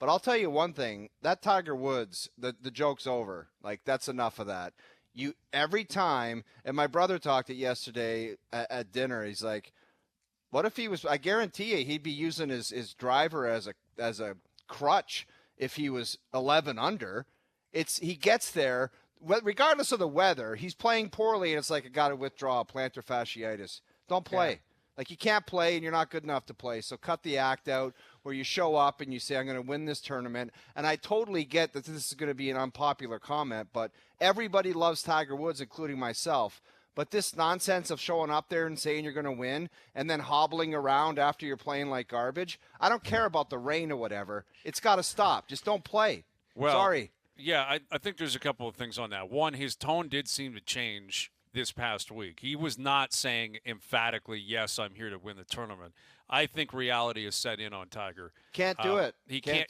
But I'll tell you one thing, that Tiger Woods, the joke's over. Like, that's enough of that. Every time, and my brother talked it yesterday at dinner, he's like, what if he was, I guarantee you he'd be using his driver as a crutch if he was 11 under. He gets there, regardless of the weather, he's playing poorly, and it's like, I got to withdraw, plantar fasciitis. Don't play. Yeah. Like, you can't play, and you're not good enough to play. So cut the act out where you show up and you say, I'm going to win this tournament. And I totally get that this is going to be an unpopular comment, but everybody loves Tiger Woods, including myself. But this nonsense of showing up there and saying you're going to win and then hobbling around after you're playing like garbage, I don't care about the rain or whatever. It's got to stop. Just don't play. Well, sorry. Yeah, I think there's a couple of things on that. One, his tone did seem to change this past week. He was not saying emphatically, yes, I'm here to win the tournament. I think reality is set in on Tiger. Can't do it. He can't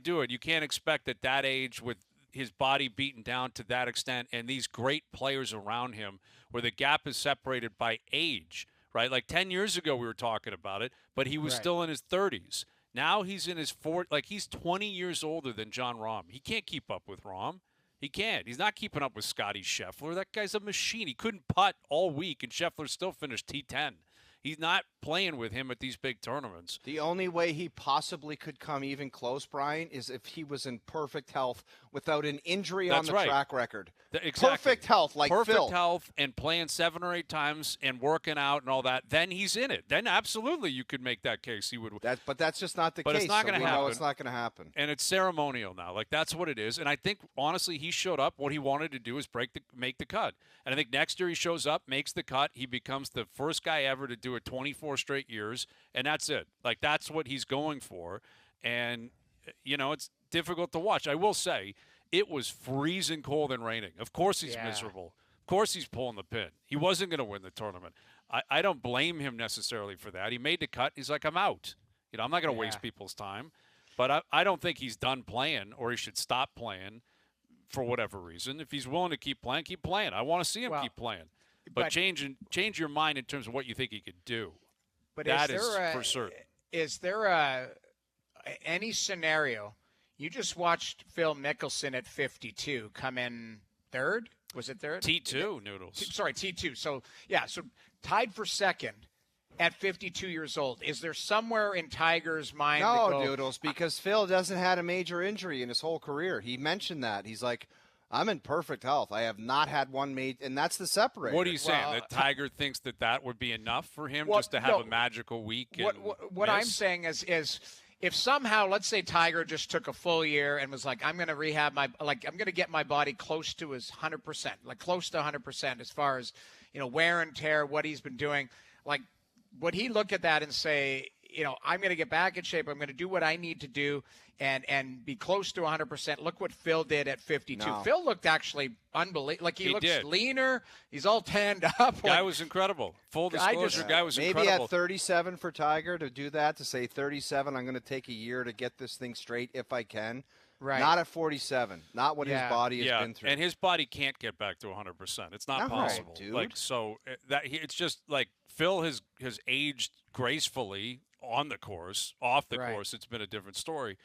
do it. You can't expect at that age with his body beaten down to that extent and these great players around him where the gap is separated by age, right? Like 10 years ago we were talking about it, but he was still in his 30s. Now he's in his 40s. Like, he's 20 years older than Jon Rahm. He can't keep up with Rahm. He can't. He's not keeping up with Scotty Scheffler. That guy's a machine. He couldn't putt all week, and Scheffler still finished T10. He's not playing with him at these big tournaments. The only way he possibly could come even close, Brian, is if he was in perfect health without an injury on the track record. Exactly. Perfect health, like Phil. Perfect health and playing 7 or 8 times and working out and all that. Then he's in it. Then absolutely you could make that case. He would. But that's just not the case. But it's not going to happen. No, it's not going to happen. And it's ceremonial now. Like, that's what it is. And I think, honestly, he showed up. What he wanted to do is make the cut. And I think next year he shows up, makes the cut. He becomes the first guy ever to do it 24 straight years. And that's it. Like, that's what he's going for. And, it's difficult to watch. I will say, it was freezing cold and raining. Of course he's miserable. Of course he's pulling the pin. He wasn't going to win the tournament. I don't blame him necessarily for that. He made the cut. He's like, I'm out. I'm not going to waste people's time. But I don't think he's done playing or he should stop playing for whatever reason. If he's willing to keep playing, keep playing. I want to see him keep playing. But change your mind in terms of what you think he could do. But that is for certain. Is there any scenario? You just watched Phil Mickelson at 52 come in third. Was it third? T2, Noodles. Sorry, T2. So tied for second at 52 years old. Is there somewhere in Tiger's mind? No, Noodles, because Phil hasn't had a major injury in his whole career. He mentioned that. He's like, I'm in perfect health. I have not had one made, and that's the separator. What are you saying? That Tiger thinks that would be enough for him just to have a magical week? What I'm saying is if somehow, let's say Tiger just took a full year and was like, I'm going to rehab I'm going to get my body close to his 100%, like close to 100% as far as, wear and tear, what he's been doing. Like, would he look at that and say, I'm going to get back in shape. I'm going to do what I need to do and be close to 100%. Look what Phil did at 52. No. Phil looked actually unbelievable. Like, he looks did. leaner. He's all tanned up. Guy was incredible. Full disclosure, guy was maybe incredible. At 37 for Tiger to do that, to say 37, I'm going to take a year to get this thing straight if I can. Right. Not at 47. Not what his body has been through. And his body can't get back to 100%. It's not possible. Dude. Like, so it's just like Phil has aged gracefully on the course. Off the course, it's been a different story.